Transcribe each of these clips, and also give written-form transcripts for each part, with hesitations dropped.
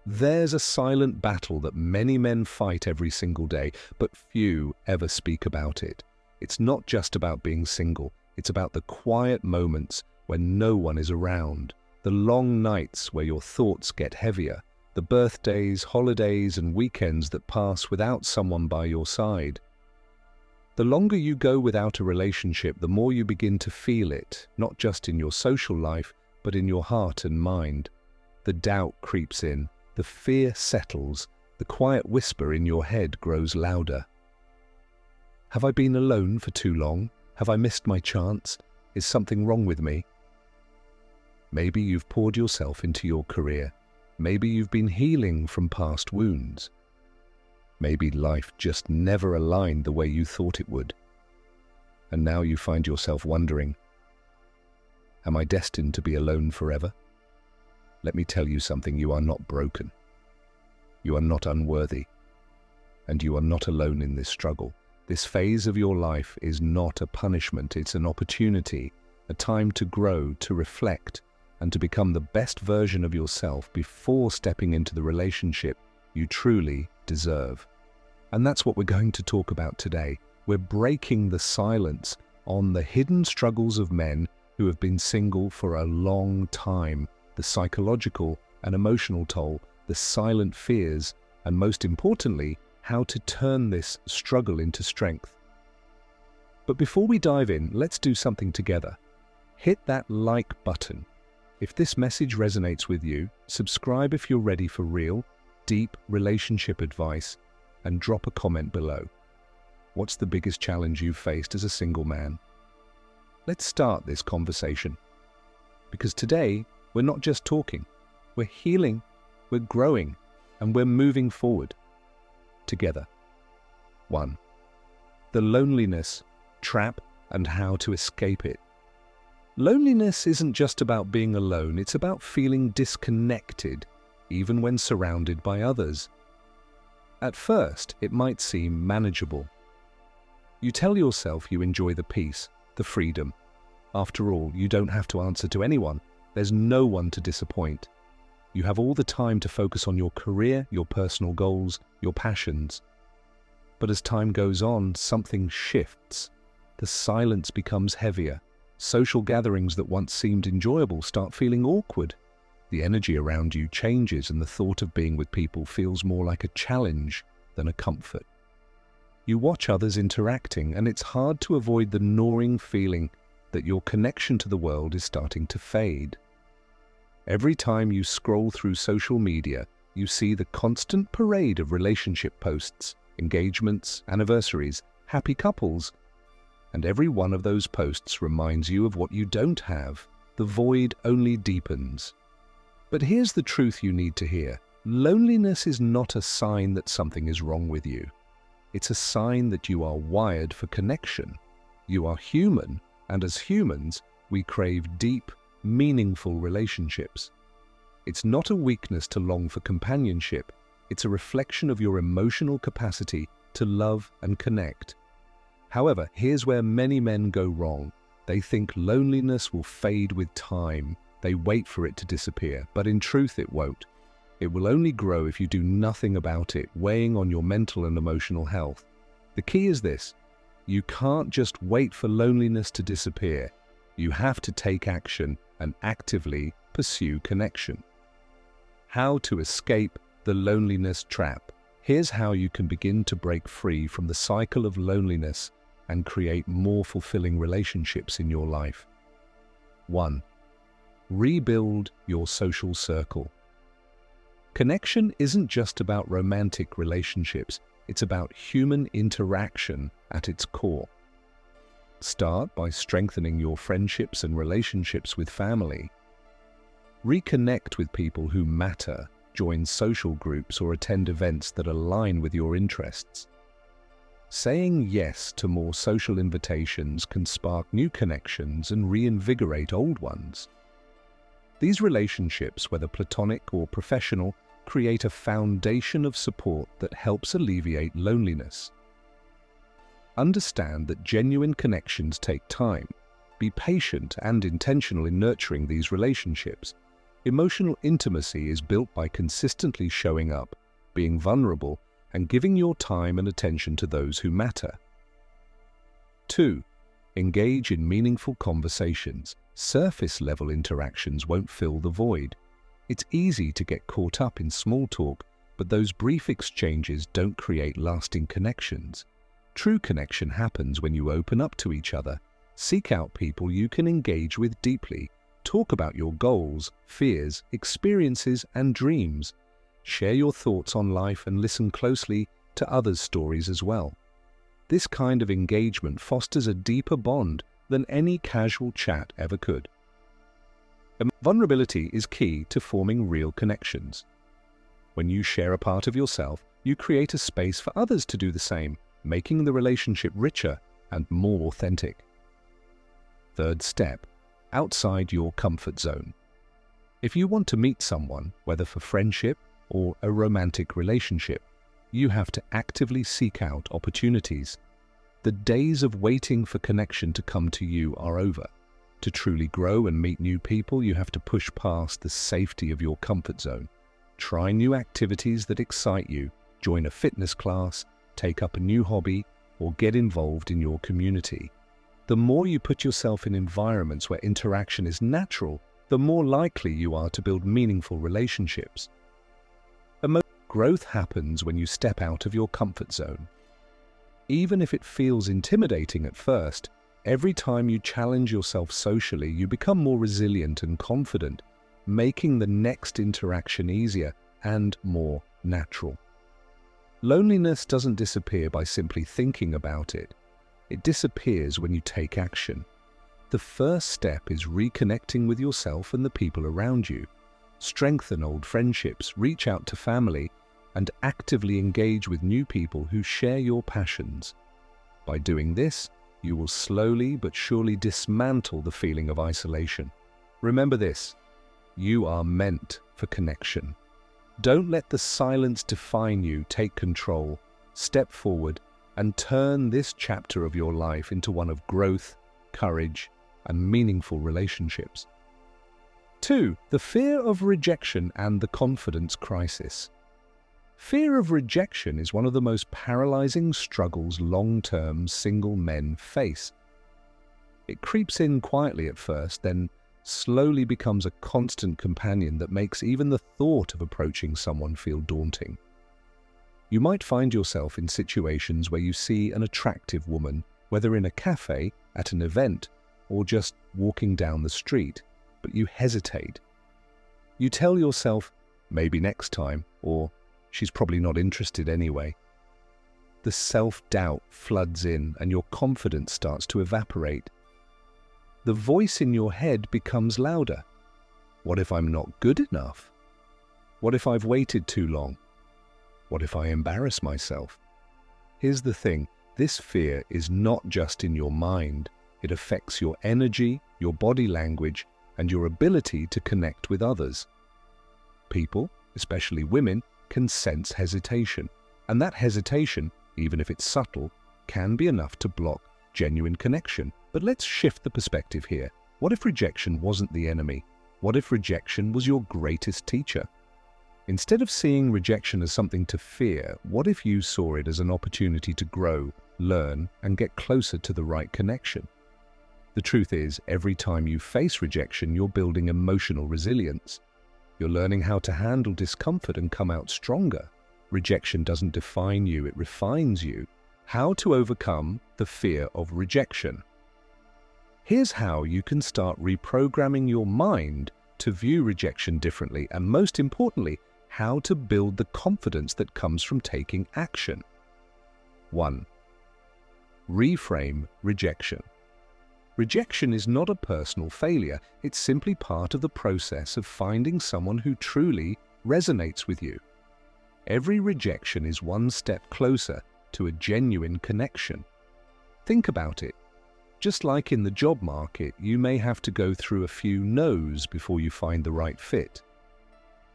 There's a silent battle that many men fight every single day, but few ever speak about it. It's not just about being single, it's about the quiet moments when no one is around, the long nights where your thoughts get heavier, the birthdays, holidays, and weekends that pass without someone by your side. The longer you go without a relationship, the more you begin to feel it, not just in your social life, but in your heart and mind. The doubt creeps in, the fear settles, the quiet whisper in your head grows louder. Have I been alone for too long? Have I missed my chance? Is something wrong with me? Maybe you've poured yourself into your career. Maybe you've been healing from past wounds. Maybe life just never aligned the way you thought it would. And now you find yourself wondering, am I destined to be alone forever? Let me tell you something, you are not broken. You are not unworthy. And you are not alone in this struggle. This phase of your life is not a punishment, it's an opportunity, a time to grow, to reflect, and to become the best version of yourself before stepping into the relationship you truly deserve. And that's what we're going to talk about today. We're breaking the silence on the hidden struggles of men who have been single for a long time, the psychological and emotional toll, the silent fears, and most importantly, how to turn this struggle into strength. But before we dive in, let's do something together. Hit that like button if this message resonates with you, subscribe if you're ready for real, deep relationship advice, and drop a comment below. What's the biggest challenge you've faced as a single man? Let's start this conversation. Because today, we're not just talking, we're healing, we're growing, and we're moving forward together. 1. The loneliness trap and how to escape it. Loneliness isn't just about being alone, it's about feeling disconnected, even when surrounded by others. At first, it might seem manageable. You tell yourself you enjoy the peace, the freedom. After all, you don't have to answer to anyone. There's no one to disappoint. You have all the time to focus on your career, your personal goals, your passions. But as time goes on, something shifts. The silence becomes heavier. Social gatherings that once seemed enjoyable start feeling awkward. The energy around you changes and the thought of being with people feels more like a challenge than a comfort. You watch others interacting and it's hard to avoid the gnawing feeling that your connection to the world is starting to fade. Every time you scroll through social media, you see the constant parade of relationship posts, engagements, anniversaries, happy couples, and every one of those posts reminds you of what you don't have. The void only deepens. But here's the truth you need to hear. Loneliness is not a sign that something is wrong with you. It's a sign that you are wired for connection. You are human, and as humans, we crave deep, meaningful relationships. It's not a weakness to long for companionship. It's a reflection of your emotional capacity to love and connect. However, here's where many men go wrong. They think loneliness will fade with time. They wait for it to disappear, but in truth it won't. It will only grow if you do nothing about it, weighing on your mental and emotional health. The key is this: you can't just wait for loneliness to disappear. You have to take action and actively pursue connection. How to escape the loneliness trap. Here's how you can begin to break free from the cycle of loneliness and create more fulfilling relationships in your life. 1. Rebuild your social circle. Connection isn't just about romantic relationships, it's about human interaction at its core. Start by strengthening your friendships and relationships with family. Reconnect with people who matter, join social groups or attend events that align with your interests. Saying yes to more social invitations can spark new connections and reinvigorate old ones. These relationships, whether platonic or professional, create a foundation of support that helps alleviate loneliness. Understand that genuine connections take time. Be patient and intentional in nurturing these relationships. Emotional intimacy is built by consistently showing up, being vulnerable, and giving your time and attention to those who matter. 2. Engage in meaningful conversations. Surface-level interactions won't fill the void. It's easy to get caught up in small talk, but those brief exchanges don't create lasting connections. True connection happens when you open up to each other. Seek out people you can engage with deeply. Talk about your goals, fears, experiences, and dreams. Share your thoughts on life and listen closely to others' stories as well. This kind of engagement fosters a deeper bond than any casual chat ever could. Vulnerability is key to forming real connections. When you share a part of yourself, you create a space for others to do the same, making the relationship richer and more authentic. Third step, outside your comfort zone. If you want to meet someone, whether for friendship or a romantic relationship, you have to actively seek out opportunities. The days of waiting for connection to come to you are over. To truly grow and meet new people, you have to push past the safety of your comfort zone. Try new activities that excite you, join a fitness class, take up a new hobby, or get involved in your community. The more you put yourself in environments where interaction is natural, the more likely you are to build meaningful relationships. Growth happens when you step out of your comfort zone. Even if it feels intimidating at first, every time you challenge yourself socially, you become more resilient and confident, making the next interaction easier and more natural. Loneliness doesn't disappear by simply thinking about it. It disappears when you take action. The first step is reconnecting with yourself and the people around you. Strengthen old friendships, reach out to family, and actively engage with new people who share your passions. By doing this, you will slowly but surely dismantle the feeling of isolation. Remember this: you are meant for connection. Don't let the silence define you. Take control, step forward, and turn this chapter of your life into one of growth, courage, and meaningful relationships. 2. The fear of rejection and the confidence crisis. Fear of rejection is one of the most paralyzing struggles long-term single men face. It creeps in quietly at first, then slowly becomes a constant companion that makes even the thought of approaching someone feel daunting. You might find yourself in situations where you see an attractive woman, whether in a cafe, at an event, or just walking down the street, but you hesitate. You tell yourself, maybe next time, or she's probably not interested anyway. The self-doubt floods in and your confidence starts to evaporate. The voice in your head becomes louder. What if I'm not good enough? What if I've waited too long? What if I embarrass myself? Here's the thing, this fear is not just in your mind. It affects your energy, your body language, and your ability to connect with others. People, especially women, can sense hesitation, and that hesitation, even if it's subtle, can be enough to block genuine connection. But let's shift the perspective here. What if rejection wasn't the enemy? What if rejection was your greatest teacher? Instead of seeing rejection as something to fear, what if you saw it as an opportunity to grow, learn, and get closer to the right connection? The truth is, every time you face rejection, you're building emotional resilience. You're learning how to handle discomfort and come out stronger. Rejection doesn't define you, it refines you. How to overcome the fear of rejection. Here's how you can start reprogramming your mind to view rejection differently, and most importantly, how to build the confidence that comes from taking action. 1. Reframe rejection. Rejection is not a personal failure, it's simply part of the process of finding someone who truly resonates with you. Every rejection is one step closer to a genuine connection. Think about it. Just like in the job market, you may have to go through a few no's before you find the right fit.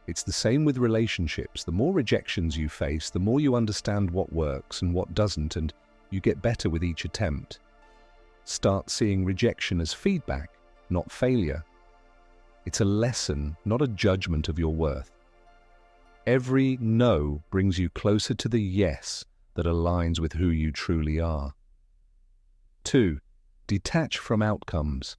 It's the same with relationships. The more rejections you face, the more you understand what works and what doesn't, and you get better with each attempt. Start seeing rejection as feedback, not failure. It's a lesson, not a judgment of your worth. Every no brings you closer to the yes that aligns with who you truly are. 2. Detach from outcomes.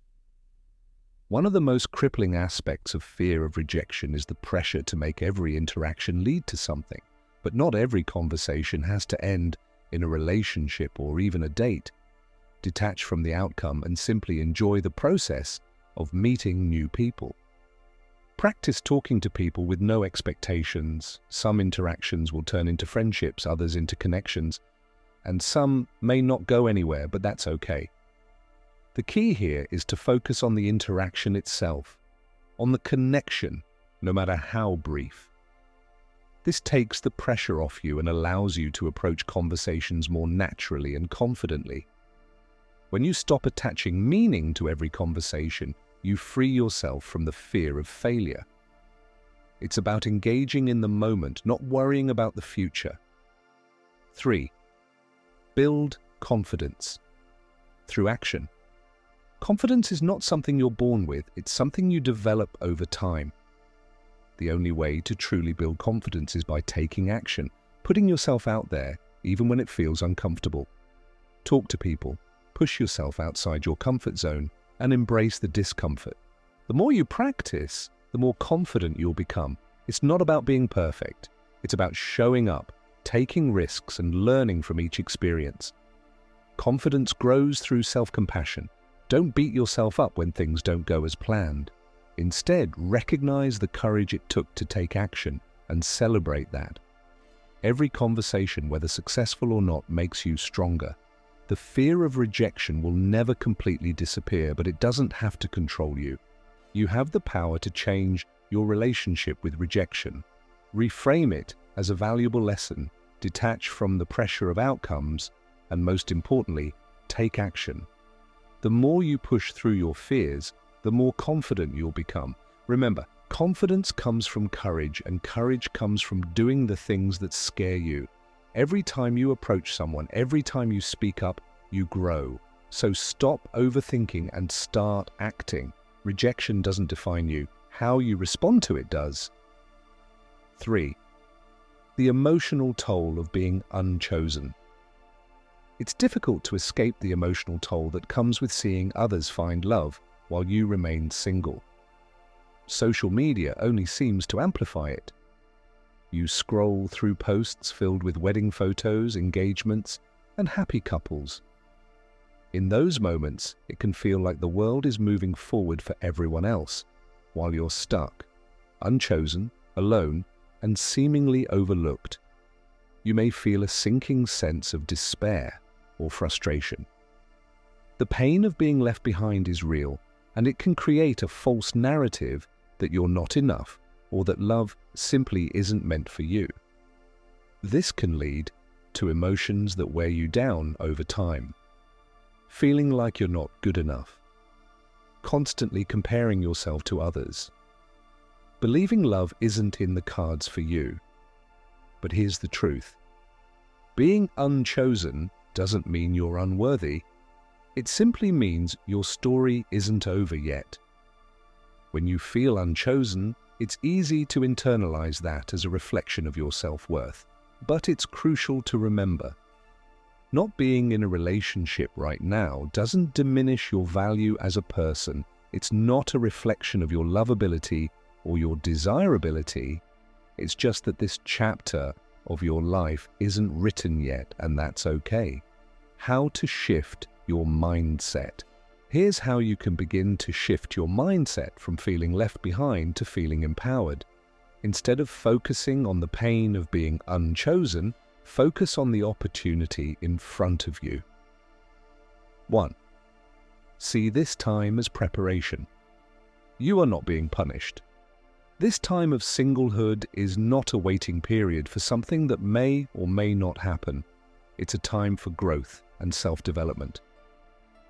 One of the most crippling aspects of fear of rejection is the pressure to make every interaction lead to something. But not every conversation has to end in a relationship or even a date. Detach from the outcome and simply enjoy the process of meeting new people. Practice talking to people with no expectations. Some interactions will turn into friendships, others into connections, and some may not go anywhere, but that's okay. The key here is to focus on the interaction itself, on the connection, no matter how brief. This takes the pressure off you and allows you to approach conversations more naturally and confidently. When you stop attaching meaning to every conversation, you free yourself from the fear of failure. It's about engaging in the moment, not worrying about the future. 3. Build confidence through action. Confidence is not something you're born with, it's something you develop over time. The only way to truly build confidence is by taking action, putting yourself out there, even when it feels uncomfortable. Talk to people, push yourself outside your comfort zone, and embrace the discomfort. The more you practice, the more confident you'll become. It's not about being perfect. It's about showing up, taking risks, and learning from each experience. Confidence grows through self-compassion. Don't beat yourself up when things don't go as planned. Instead, recognize the courage it took to take action and celebrate that. Every conversation, whether successful or not, makes you stronger. The fear of rejection will never completely disappear, but it doesn't have to control you. You have the power to change your relationship with rejection. Reframe it as a valuable lesson, detach from the pressure of outcomes, and most importantly, take action. The more you push through your fears, the more confident you'll become. Remember, confidence comes from courage, and courage comes from doing the things that scare you. Every time you approach someone, every time you speak up, you grow. So stop overthinking and start acting. Rejection doesn't define you. How you respond to it does. 3. The emotional toll of being unchosen. It's difficult to escape the emotional toll that comes with seeing others find love while you remain single. Social media only seems to amplify it. You scroll through posts filled with wedding photos, engagements, and happy couples. In those moments, it can feel like the world is moving forward for everyone else, while you're stuck, unchosen, alone, and seemingly overlooked. You may feel a sinking sense of despair or frustration. The pain of being left behind is real, and it can create a false narrative that you're not enough or that love simply isn't meant for you. This can lead to emotions that wear you down over time. Feeling like you're not good enough. Constantly comparing yourself to others. Believing love isn't in the cards for you. But here's the truth. Being unchosen doesn't mean you're unworthy. It simply means your story isn't over yet. When you feel unchosen, it's easy to internalize that as a reflection of your self-worth. But it's crucial to remember. Not being in a relationship right now doesn't diminish your value as a person. It's not a reflection of your lovability or your desirability. It's just that this chapter of your life isn't written yet, and that's okay. How to shift your mindset. Here's how you can begin to shift your mindset from feeling left behind to feeling empowered. Instead of focusing on the pain of being unchosen, focus on the opportunity in front of you. 1. See this time as preparation. You are not being punished. This time of singlehood is not a waiting period for something that may or may not happen. It's a time for growth and self-development.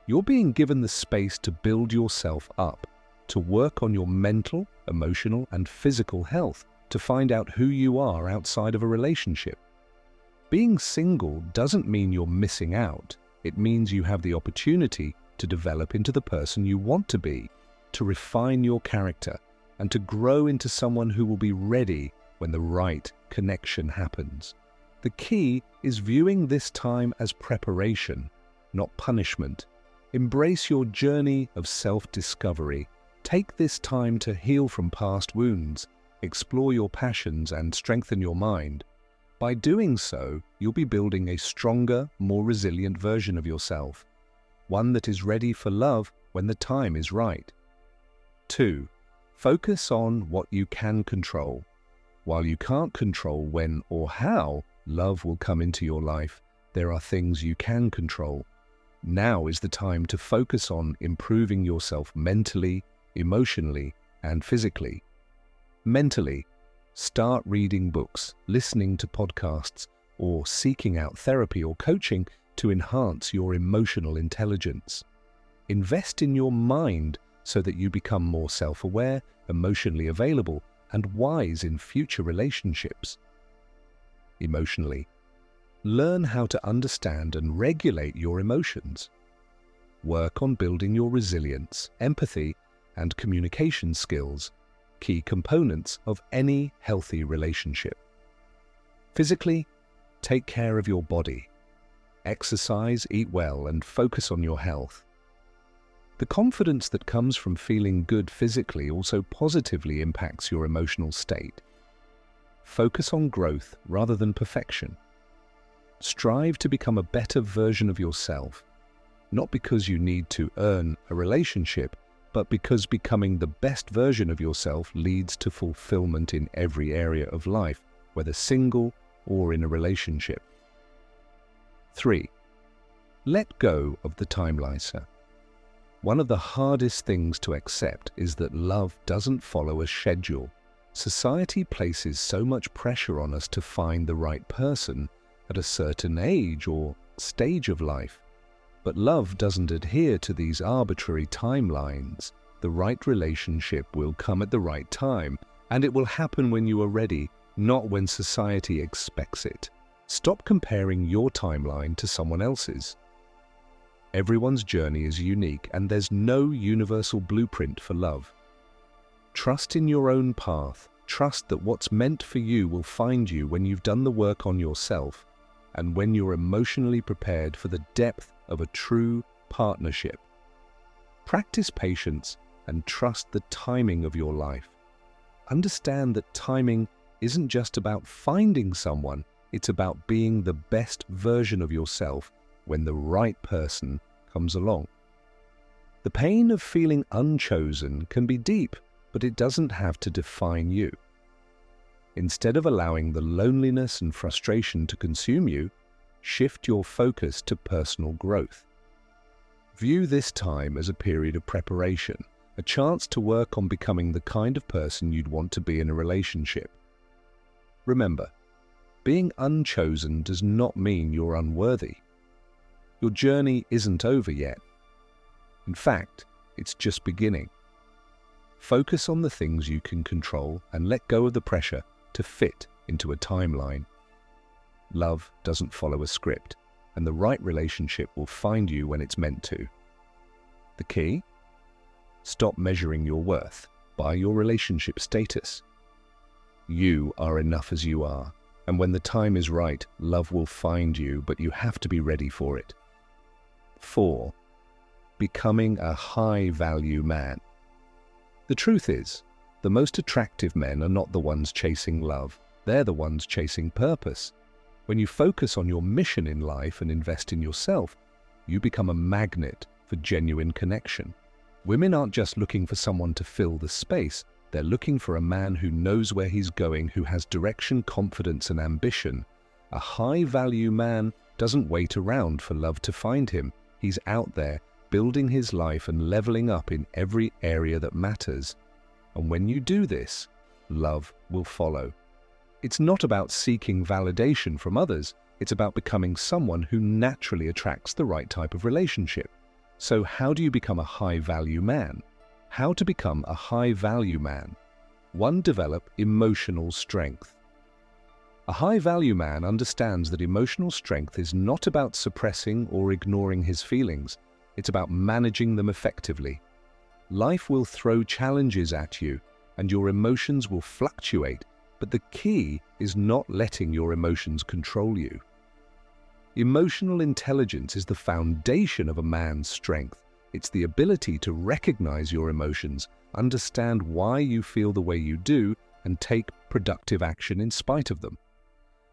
You're being given the space to build yourself up, to work on your mental, emotional, and physical health, to find out who you are outside of a relationship. Being single doesn't mean you're missing out. It means you have the opportunity to develop into the person you want to be, to refine your character, and to grow into someone who will be ready when the right connection happens. The key is viewing this time as preparation, not punishment. Embrace your journey of self-discovery. Take this time to heal from past wounds, explore your passions, and strengthen your mind. By doing so, you'll be building a stronger, more resilient version of yourself, one that is ready for love when the time is right. 2. Focus on what you can control. While you can't control when or how love will come into your life, there are things you can control. Now is the time to focus on improving yourself mentally, emotionally, and physically. Mentally, start reading books, listening to podcasts, or seeking out therapy or coaching to enhance your emotional intelligence. Invest in your mind so that you become more self-aware, emotionally available, and wise in future relationships. Emotionally, learn how to understand and regulate your emotions. Work on building your resilience, empathy, and communication skills, key components of any healthy relationship. Physically, take care of your body. Exercise, eat well, and focus on your health. The confidence that comes from feeling good physically also positively impacts your emotional state. Focus on growth rather than perfection. Strive to become a better version of yourself, not because you need to earn a relationship, but because becoming the best version of yourself leads to fulfillment in every area of life, whether single or in a relationship. 3. Let go of the time-lyser. One of the hardest things to accept is that love doesn't follow a schedule. Society places so much pressure on us to find the right person at a certain age or stage of life. But love doesn't adhere to these arbitrary timelines. The right relationship will come at the right time, and it will happen when you are ready, not when society expects it. Stop comparing your timeline to someone else's. Everyone's journey is unique, and there's no universal blueprint for love. Trust in your own path. Trust that what's meant for you will find you when you've done the work on yourself and when you're emotionally prepared for the depth of a true partnership. Practice patience and trust the timing of your life. Understand that timing isn't just about finding someone, it's about being the best version of yourself when the right person comes along. The pain of feeling unchosen can be deep, but it doesn't have to define you. Instead of allowing the loneliness and frustration to consume you, shift your focus to personal growth. View this time as a period of preparation, a chance to work on becoming the kind of person you'd want to be in a relationship. Remember, being unchosen does not mean you're unworthy. Your journey isn't over yet. In fact, it's just beginning. Focus on the things you can control and let go of the pressure to fit into a timeline. Love doesn't follow a script, and the right relationship will find you when it's meant to. The key? Stop measuring your worth by your relationship status. You are enough as you are, and when the time is right, love will find you, but you have to be ready for it. 4. Becoming a high-value man. The truth is, the most attractive men are not the ones chasing love, they're the ones chasing purpose. When you focus on your mission in life and invest in yourself, you become a magnet for genuine connection. Women aren't just looking for someone to fill the space, they're looking for a man who knows where he's going, who has direction, confidence, and ambition. A high-value man doesn't wait around for love to find him. He's out there, building his life and leveling up in every area that matters. And when you do this, love will follow. It's not about seeking validation from others, it's about becoming someone who naturally attracts the right type of relationship. So how do you become a high-value man? How to become a high-value man? 1. Develop emotional strength. A high-value man understands that emotional strength is not about suppressing or ignoring his feelings, it's about managing them effectively. Life will throw challenges at you, and your emotions will fluctuate, but the key is not letting your emotions control you. Emotional intelligence is the foundation of a man's strength. It's the ability to recognize your emotions, understand why you feel the way you do, and take productive action in spite of them.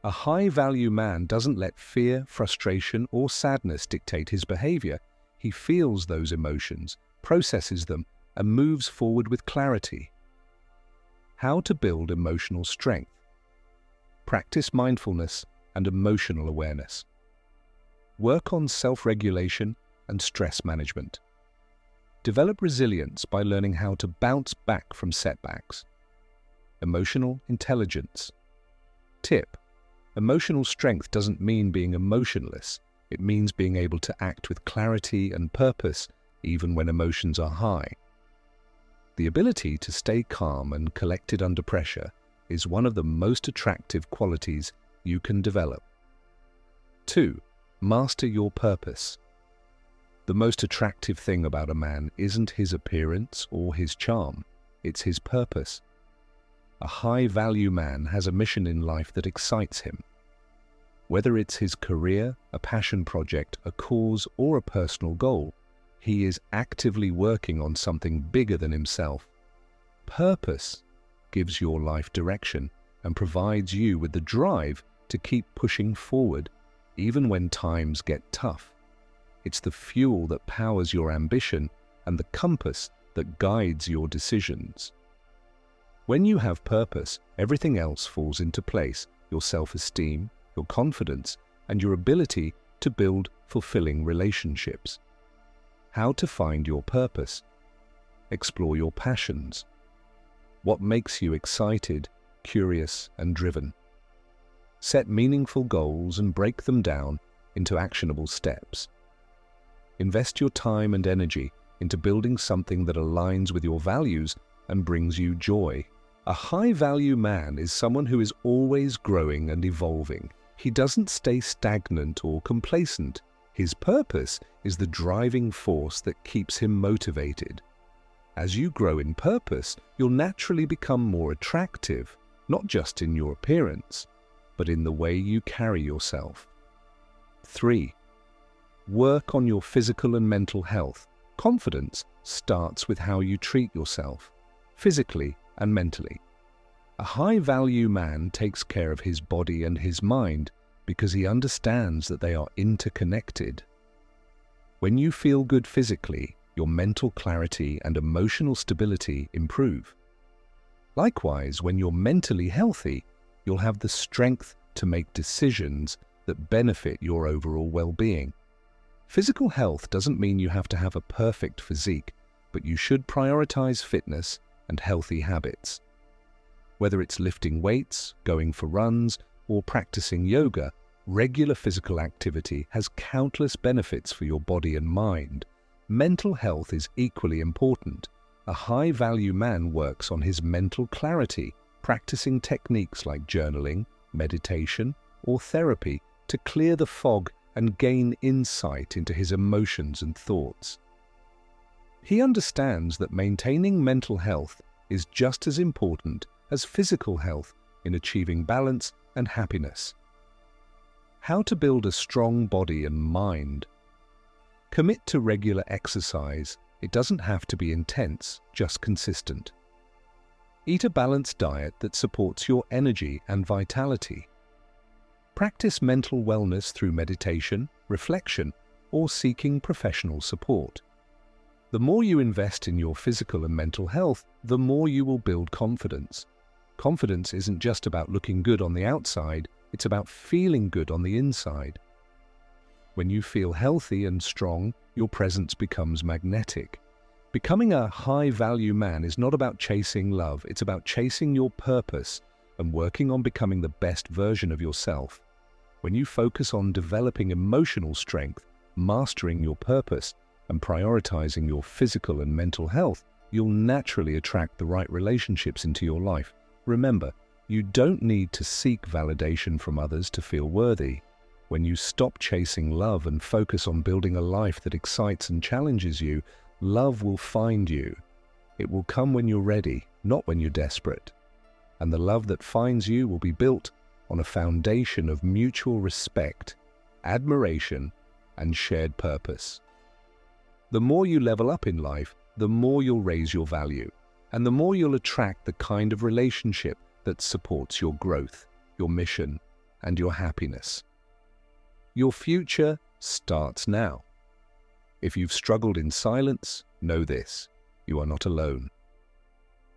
A high-value man doesn't let fear, frustration, or sadness dictate his behavior. He feels those emotions, processes them, and moves forward with clarity. How to build emotional strength. Practice mindfulness and emotional awareness. Work on self-regulation and stress management. Develop resilience by learning how to bounce back from setbacks. Emotional intelligence. Tip: emotional strength doesn't mean being emotionless. It means being able to act with clarity and purpose even when emotions are high. The ability to stay calm and collected under pressure is one of the most attractive qualities you can develop. 2. Master your purpose. The most attractive thing about a man isn't his appearance or his charm, it's his purpose. A high-value man has a mission in life that excites him. Whether it's his career, a passion project, a cause, or a personal goal, he is actively working on something bigger than himself. Purpose gives your life direction and provides you with the drive to keep pushing forward, even when times get tough. It's the fuel that powers your ambition and the compass that guides your decisions. When you have purpose, everything else falls into place: your self-esteem, your confidence, and your ability to build fulfilling relationships. How to find your purpose. Explore your passions. What makes you excited, curious, and driven? Set meaningful goals and break them down into actionable steps. Invest your time and energy into building something that aligns with your values and brings you joy. A high-value man is someone who is always growing and evolving. He doesn't stay stagnant or complacent. His purpose is the driving force that keeps him motivated. As you grow in purpose, you'll naturally become more attractive, not just in your appearance, but in the way you carry yourself. 3. Work on your physical and mental health. Confidence starts with how you treat yourself, physically and mentally. A high-value man takes care of his body and his mind because he understands that they are interconnected. When you feel good physically, your mental clarity and emotional stability improve. Likewise, when you're mentally healthy, you'll have the strength to make decisions that benefit your overall well-being. Physical health doesn't mean you have to have a perfect physique, but you should prioritize fitness and healthy habits. Whether it's lifting weights, going for runs, or practicing yoga, regular physical activity has countless benefits for your body and mind. Mental health is equally important. A high-value man works on his mental clarity, practicing techniques like journaling, meditation, or therapy to clear the fog and gain insight into his emotions and thoughts. He understands that maintaining mental health is just as important as physical health in achieving balance and happiness. How to build a strong body and mind. Commit to regular exercise. It doesn't have to be intense, just consistent. Eat a balanced diet that supports your energy and vitality. Practice mental wellness through meditation, reflection, or seeking professional support. The more you invest in your physical and mental health, the more you will build confidence. Confidence isn't just about looking good on the outside, it's about feeling good on the inside. When you feel healthy and strong, your presence becomes magnetic. Becoming a high-value man is not about chasing love, it's about chasing your purpose and working on becoming the best version of yourself. When you focus on developing emotional strength, mastering your purpose, and prioritizing your physical and mental health, you'll naturally attract the right relationships into your life. Remember, you don't need to seek validation from others to feel worthy. When you stop chasing love and focus on building a life that excites and challenges you, love will find you. It will come when you're ready, not when you're desperate. And the love that finds you will be built on a foundation of mutual respect, admiration, and shared purpose. The more you level up in life, the more you'll raise your value, and the more you'll attract the kind of relationship that supports your growth, your mission, and your happiness. Your future starts now. If you've struggled in silence, know this: you are not alone.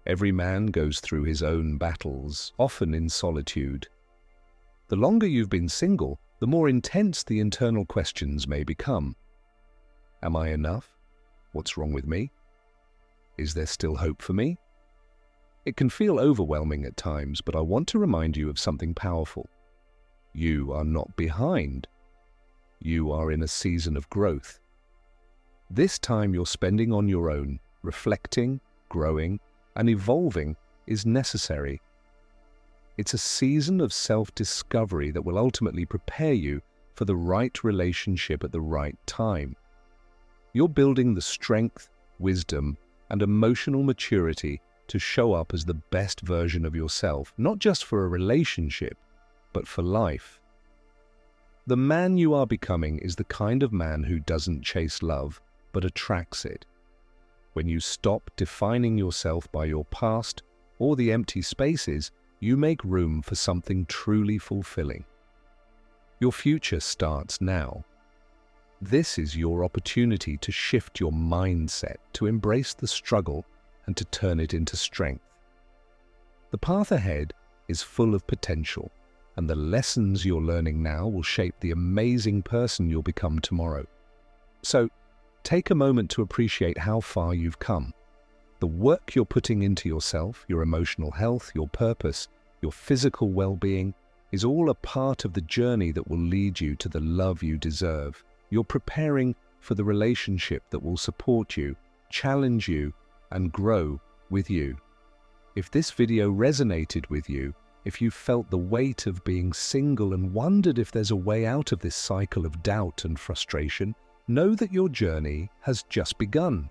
Every man goes through his own battles, often in solitude. The longer you've been single, the more intense the internal questions may become. Am I enough? What's wrong with me? Is there still hope for me? It can feel overwhelming at times, but I want to remind you of something powerful. You are not behind. You are in a season of growth. This time you're spending on your own, reflecting, growing, and evolving is necessary. It's a season of self-discovery that will ultimately prepare you for the right relationship at the right time. You're building the strength, wisdom, and emotional maturity to show up as the best version of yourself, not just for a relationship, but for life. The man you are becoming is the kind of man who doesn't chase love, but attracts it. When you stop defining yourself by your past or the empty spaces, you make room for something truly fulfilling. Your future starts now. This is your opportunity to shift your mindset, to embrace the struggle, and to turn it into strength. The path ahead is full of potential, and the lessons you're learning now will shape the amazing person you'll become tomorrow. So, take a moment to appreciate how far you've come. The work you're putting into yourself, your emotional health, your purpose, your physical well-being, is all a part of the journey that will lead you to the love you deserve. You're preparing for the relationship that will support you, challenge you, and grow with you. If this video resonated with you, if you felt the weight of being single and wondered if there's a way out of this cycle of doubt and frustration, know that your journey has just begun.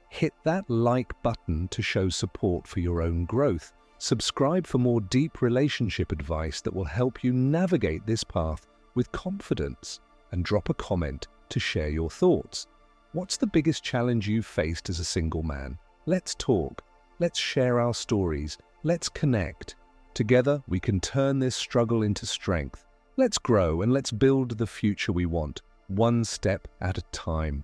Hit that like button to show support for your own growth. Subscribe for more deep relationship advice that will help you navigate this path with confidence, and drop a comment to share your thoughts. What's the biggest challenge you've faced as a single man? Let's talk. Let's share our stories. Let's connect. Together, we can turn this struggle into strength. Let's grow and let's build the future we want, one step at a time.